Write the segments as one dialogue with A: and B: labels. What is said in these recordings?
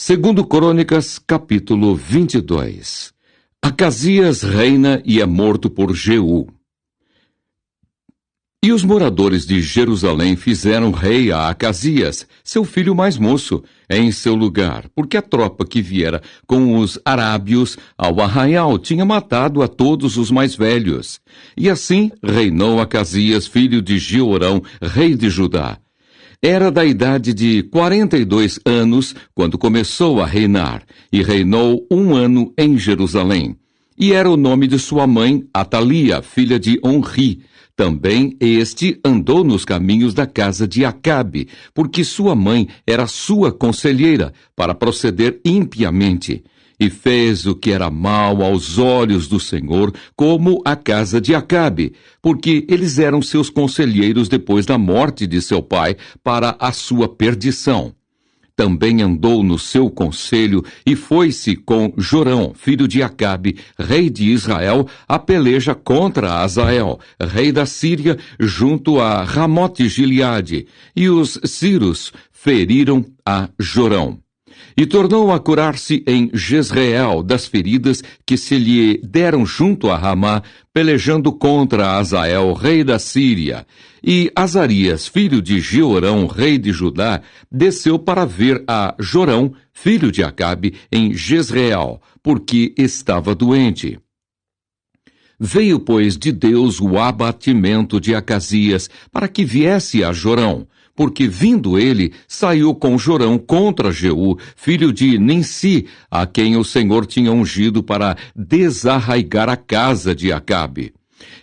A: Segundo Crônicas, capítulo 22. Acasias reina e é morto por Jeú. E os moradores de Jerusalém fizeram rei a Acasias, seu filho mais moço, em seu lugar, porque a tropa que viera com os arábios ao arraial tinha matado a todos os mais velhos. E assim reinou Acasias, filho de Jeorão, rei de Judá. Era da idade de 42 anos quando começou a reinar, e reinou 1 ano em Jerusalém. E era o nome de sua mãe, Atalia, filha de Onri. Também este andou nos caminhos da casa de Acabe, porque sua mãe era sua conselheira, para proceder impiamente. E fez o que era mal aos olhos do Senhor, como a casa de Acabe, porque eles eram seus conselheiros depois da morte de seu pai, para a sua perdição. Também andou no seu conselho e foi-se com Jorão, filho de Acabe, rei de Israel, a peleja contra Azael, rei da Síria, junto a Ramote-Gileade, e os sírios feriram a Jorão. E tornou a curar-se em Jezreel das feridas que se lhe deram junto a Ramá, pelejando contra Azael, rei da Síria. E Azarias, filho de Jeorão, rei de Judá, desceu para ver a Jorão, filho de Acabe, em Jezreel, porque estava doente. Veio, pois, de Deus o abatimento de Acasias, para que viesse a Jorão, porque vindo ele, saiu com Jorão contra Jeú, filho de Ninsi, a quem o Senhor tinha ungido para desarraigar a casa de Acabe.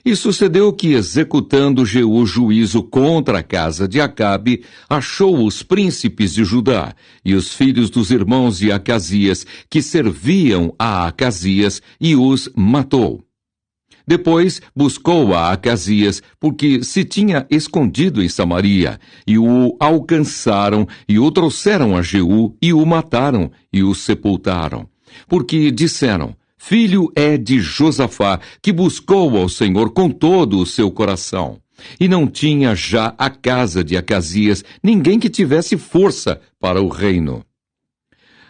A: E sucedeu que, executando Jeú juízo contra a casa de Acabe, achou os príncipes de Judá e os filhos dos irmãos de Acasias, que serviam a Acasias, e os matou. Depois buscou a Acasias, porque se tinha escondido em Samaria, e o alcançaram, e o trouxeram a Jeú, e o mataram, e o sepultaram. Porque disseram: filho é de Josafá, que buscou ao Senhor com todo o seu coração. E não tinha já a casa de Acasias ninguém que tivesse força para o reino.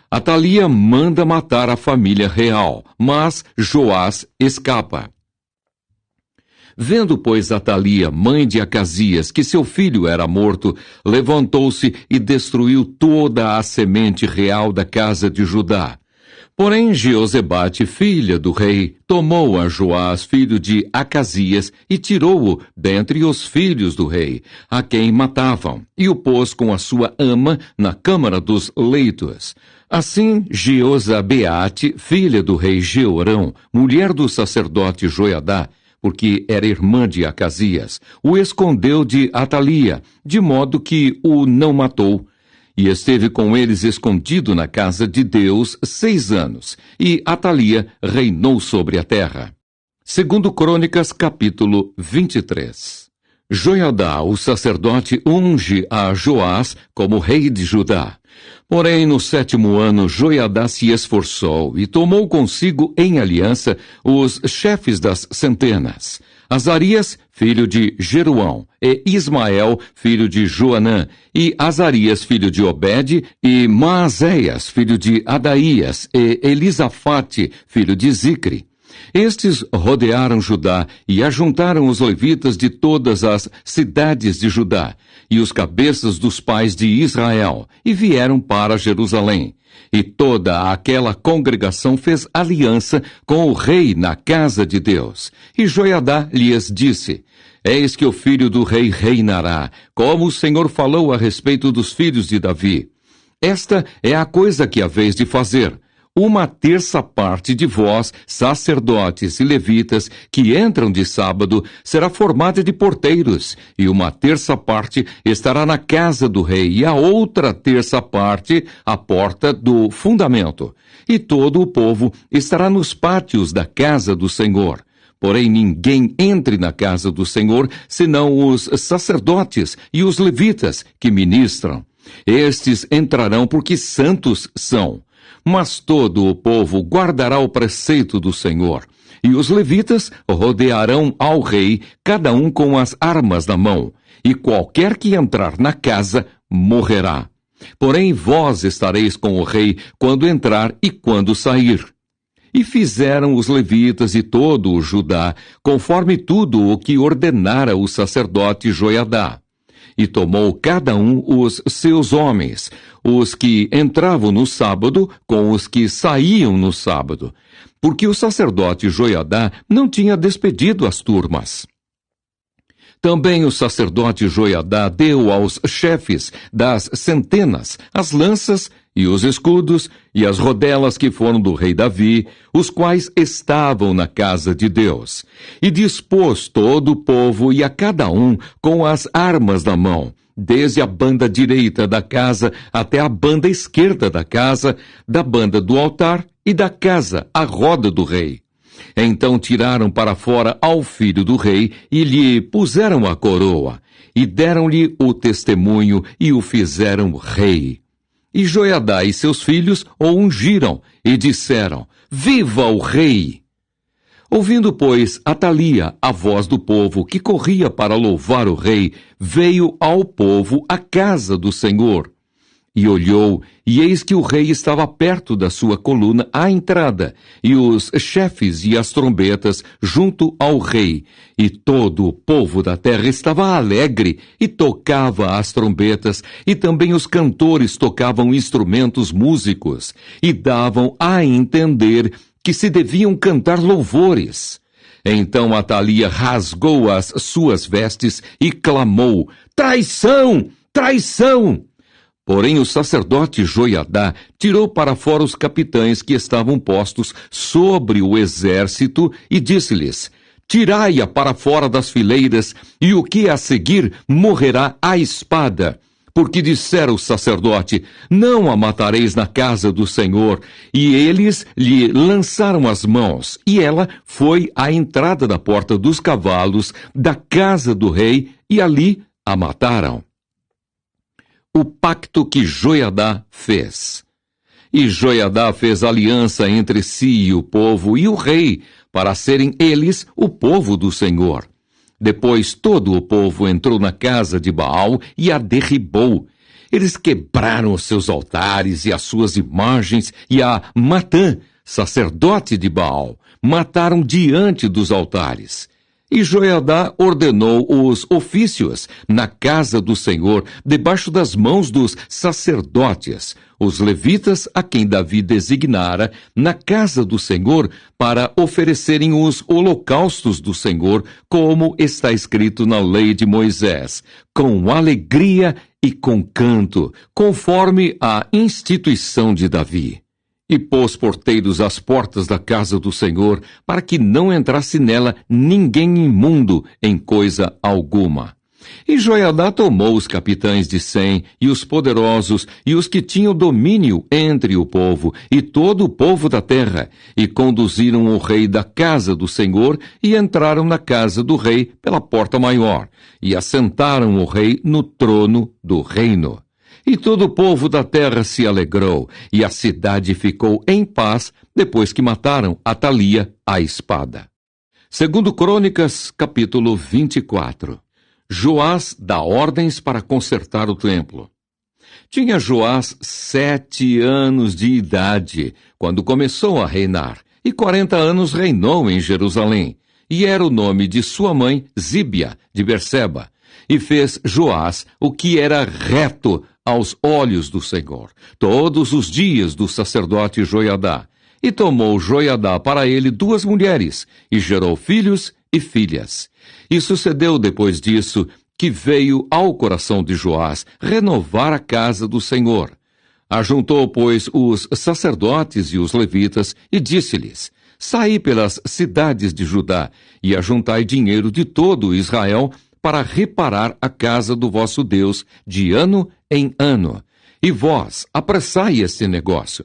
A: Atalia manda matar a família real, mas Joás escapa. Vendo, pois, Atalia, mãe de Acasias, que seu filho era morto, levantou-se e destruiu toda a semente real da casa de Judá. Porém, Jeozebate, filha do rei, tomou a Joás, filho de Acasias, e tirou-o dentre os filhos do rei, a quem matavam, e o pôs com a sua ama na câmara dos leitos. Assim, Jeozabeate, filha do rei Jeorão, mulher do sacerdote Joiadá, porque era irmã de Acasias, o escondeu de Atalia, de modo que o não matou. E esteve com eles escondido na casa de Deus 6 anos, e Atalia reinou sobre a terra. Segundo Crônicas, capítulo 23. Joiadá, o sacerdote, unge a Joás como rei de Judá. Porém, no 7º ano, Joiadá se esforçou e tomou consigo em aliança os chefes das centenas: Azarias, filho de Jeruão, e Ismael, filho de Joanã, e Azarias, filho de Obed, e Maazéias, filho de Adaías, e Elisafate, filho de Zicre. Estes rodearam Judá e ajuntaram os levitas de todas as cidades de Judá e os cabeças dos pais de Israel, e vieram para Jerusalém. E toda aquela congregação fez aliança com o rei na casa de Deus. E Joiadá lhes disse: eis que o filho do rei reinará, como o Senhor falou a respeito dos filhos de Davi. Esta é a coisa que haveis de fazer: 1/3 parte de vós, sacerdotes e levitas, que entram de sábado, será formada de porteiros, e 1/3 parte estará na casa do rei, e a outra 1/3 parte à porta do fundamento. E todo o povo estará nos pátios da casa do Senhor. Porém, ninguém entre na casa do Senhor, senão os sacerdotes e os levitas que ministram. Estes entrarão porque santos são. Mas todo o povo guardará o preceito do Senhor. E os levitas rodearão ao rei, cada um com as armas na mão. E qualquer que entrar na casa, morrerá. Porém, vós estareis com o rei quando entrar e quando sair. E fizeram os levitas e todo o Judá, conforme tudo o que ordenara o sacerdote Joiadá. E tomou cada um os seus homens, os que entravam no sábado com os que saíam no sábado, porque o sacerdote Joiadá não tinha despedido as turmas. Também o sacerdote Joiadá deu aos chefes das centenas as lanças e os escudos e as rodelas que foram do rei Davi, os quais estavam na casa de Deus. E dispôs todo o povo e a cada um com as armas na mão, desde a banda direita da casa até a banda esquerda da casa, da banda do altar e da casa à roda do rei. Então tiraram para fora ao filho do rei e lhe puseram a coroa, e deram-lhe o testemunho e o fizeram rei. E Joiadá e seus filhos o ungiram e disseram: Viva o rei! Ouvindo, pois, Atalia a voz do povo que corria para louvar o rei, veio ao povo à casa do Senhor. E olhou, e eis que o rei estava perto da sua coluna à entrada, e os chefes e as trombetas junto ao rei. E todo o povo da terra estava alegre, e tocava as trombetas, e também os cantores tocavam instrumentos músicos, e davam a entender que se deviam cantar louvores. Então Atalia rasgou as suas vestes e clamou: Traição! Traição! Porém, o sacerdote Joiadá tirou para fora os capitães que estavam postos sobre o exército e disse-lhes: Tirai-a para fora das fileiras, e o que a seguir morrerá à espada. Porque dissera o sacerdote: Não a matareis na casa do Senhor. E eles lhe lançaram as mãos, e ela foi à entrada da porta dos cavalos da casa do rei, e ali a mataram. O pacto que Joiadá fez. E Joiadá fez aliança entre si e o povo e o rei, para serem eles o povo do Senhor. Depois todo o povo entrou na casa de Baal e a derribou. Eles quebraram os seus altares e as suas imagens, e a Matã, sacerdote de Baal, mataram diante dos altares. E Joiadá ordenou os ofícios na casa do Senhor, debaixo das mãos dos sacerdotes, os levitas a quem Davi designara na casa do Senhor para oferecerem os holocaustos do Senhor, como está escrito na lei de Moisés, com alegria e com canto, conforme a instituição de Davi. E pôs porteiros às portas da casa do Senhor, para que não entrasse nela ninguém imundo em coisa alguma. E Joiadá tomou os capitães de 100, e os poderosos, e os que tinham domínio entre o povo, e todo o povo da terra, e conduziram o rei da casa do Senhor, e entraram na casa do rei pela porta maior, e assentaram o rei no trono do reino. E todo o povo da terra se alegrou, e a cidade ficou em paz depois que mataram Atalia à espada. Segundo Crônicas, capítulo 24. Joás dá ordens para consertar o templo. Tinha Joás 7 anos de idade quando começou a reinar, e 40 anos reinou em Jerusalém. E era o nome de sua mãe Zíbia, de Berseba. E fez Joás o que era reto aos olhos do Senhor, todos os dias do sacerdote Joiadá. E tomou Joiadá para ele 2 mulheres, e gerou filhos e filhas. E sucedeu depois disso que veio ao coração de Joás renovar a casa do Senhor. Ajuntou, pois, os sacerdotes e os levitas, e disse-lhes: Saí pelas cidades de Judá, e ajuntai dinheiro de todo Israel, para reparar a casa do vosso Deus de ano em ano. E vós apressai este negócio.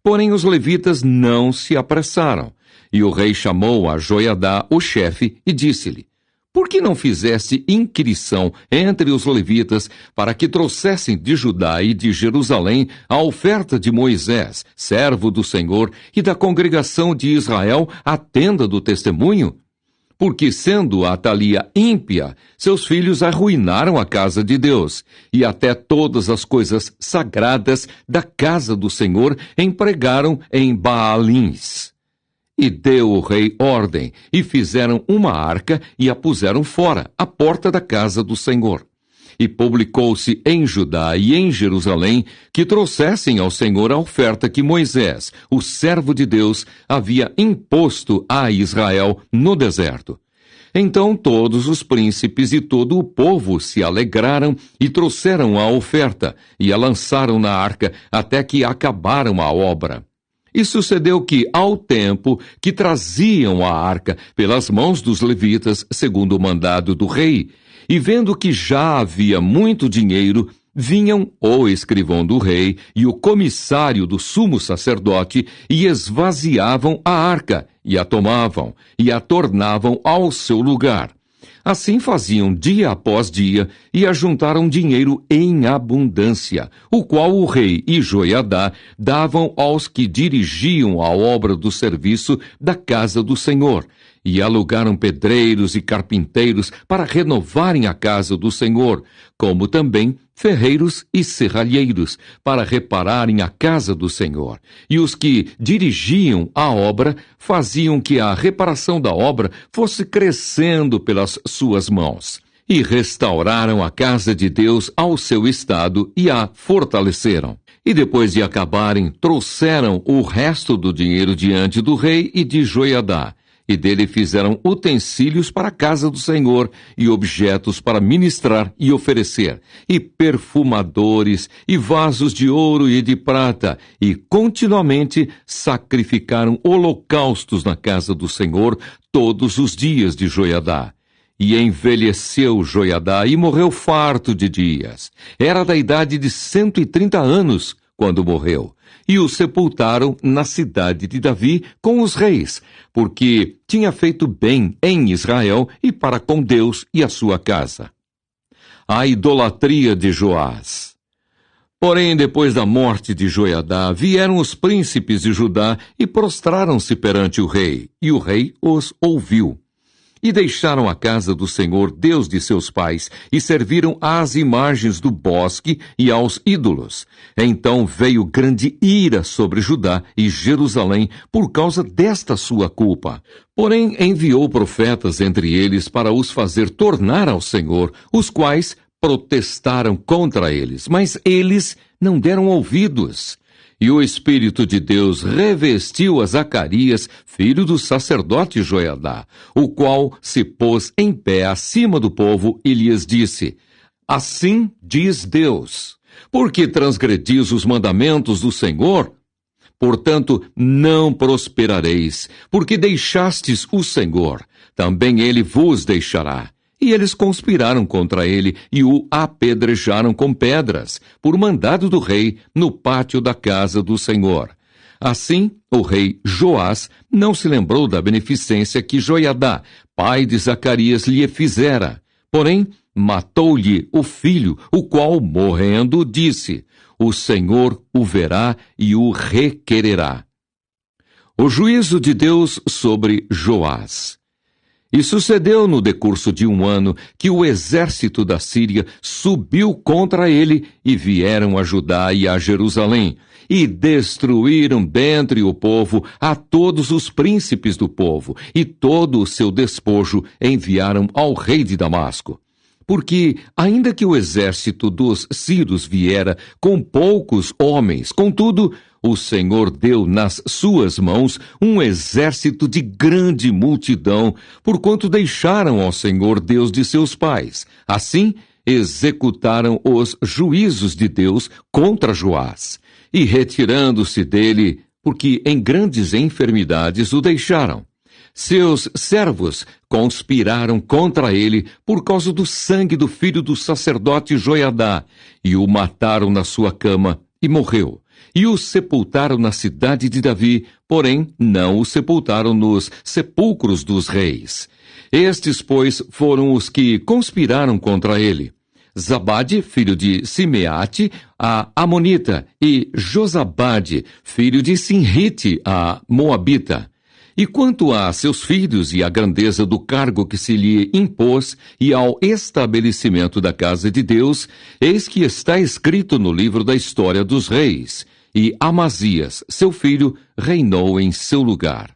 A: Porém os levitas não se apressaram. E o rei chamou a Joiadá, o chefe, e disse-lhe: Por que não fizeste inquirição entre os levitas para que trouxessem de Judá e de Jerusalém a oferta de Moisés, servo do Senhor, e da congregação de Israel, a tenda do testemunho? porque, sendo Atalia ímpia, seus filhos arruinaram a casa de Deus, e até todas as coisas sagradas da casa do Senhor empregaram em Baalins. E deu o rei ordem, e fizeram uma arca e a puseram fora, à porta da casa do Senhor. E publicou-se em Judá e em Jerusalém que trouxessem ao Senhor a oferta que Moisés, o servo de Deus, havia imposto a Israel no deserto. Então todos os príncipes e todo o povo se alegraram e trouxeram a oferta e a lançaram na arca até que acabaram a obra. E sucedeu que, ao tempo que traziam a arca pelas mãos dos levitas, segundo o mandado do rei, e vendo que já havia muito dinheiro, vinham o escrivão do rei e o comissário do sumo sacerdote e esvaziavam a arca, e a tomavam, e a tornavam ao seu lugar. Assim faziam dia após dia, e ajuntaram dinheiro em abundância, o qual o rei e Joiadá davam aos que dirigiam a obra do serviço da casa do Senhor, e alugaram pedreiros e carpinteiros para renovarem a casa do Senhor, como também ferreiros e serralheiros para repararem a casa do Senhor. E os que dirigiam a obra faziam que a reparação da obra fosse crescendo pelas suas mãos. E restauraram a casa de Deus ao seu estado e a fortaleceram. E depois de acabarem, trouxeram o resto do dinheiro diante do rei e de Joiadá. E dele fizeram utensílios para a casa do Senhor, e objetos para ministrar e oferecer, e perfumadores, e vasos de ouro e de prata, e continuamente sacrificaram holocaustos na casa do Senhor todos os dias de Joiadá. E envelheceu Joiadá e morreu farto de dias. Era da idade de 130 anos quando morreu. E o sepultaram na cidade de Davi com os reis, porque tinha feito bem em Israel e para com Deus e a sua casa. A idolatria de Joás. Porém, depois da morte de Joiadá, vieram os príncipes de Judá e prostraram-se perante o rei, e o rei os ouviu. E deixaram a casa do Senhor, Deus de seus pais, e serviram às imagens do bosque e aos ídolos. Então veio grande ira sobre Judá e Jerusalém por causa desta sua culpa. Porém enviou profetas entre eles para os fazer tornar ao Senhor, os quais protestaram contra eles, mas eles não deram ouvidos. E o Espírito de Deus revestiu a Zacarias, filho do sacerdote Joiadá, o qual se pôs em pé acima do povo e lhes disse: Assim diz Deus, porque transgredis os mandamentos do Senhor? Portanto, não prosperareis, porque deixastes o Senhor, também ele vos deixará. E eles conspiraram contra ele e o apedrejaram com pedras, por mandado do rei, no pátio da casa do Senhor. Assim, o rei Joás não se lembrou da beneficência que Joiadá, pai de Zacarias, lhe fizera. Porém, matou-lhe o filho, o qual, morrendo, disse: O Senhor o verá e o requererá. O juízo de Deus sobre Joás. E sucedeu no decurso de 1 ano que o exército da Síria subiu contra ele e vieram a Judá e a Jerusalém, e destruíram dentre o povo a todos os príncipes do povo, e todo o seu despojo enviaram ao rei de Damasco. Porque, ainda que o exército dos sírios viera com poucos homens, contudo, o Senhor deu nas suas mãos um exército de grande multidão, porquanto deixaram ao Senhor Deus de seus pais. Assim, executaram os juízos de Deus contra Joás, e retirando-se dele, porque em grandes enfermidades o deixaram. Seus servos conspiraram contra ele por causa do sangue do filho do sacerdote Joiadá, e o mataram na sua cama, e morreu. E o sepultaram na cidade de Davi, porém não o sepultaram nos sepulcros dos reis. Estes, pois, foram os que conspiraram contra ele: Zabade, filho de Simeate, a Amonita, e Josabade, filho de Sinrite, a Moabita. E quanto a seus filhos e à grandeza do cargo que se lhe impôs e ao estabelecimento da casa de Deus, eis que está escrito no livro da história dos reis. E Amazias, seu filho, reinou em seu lugar.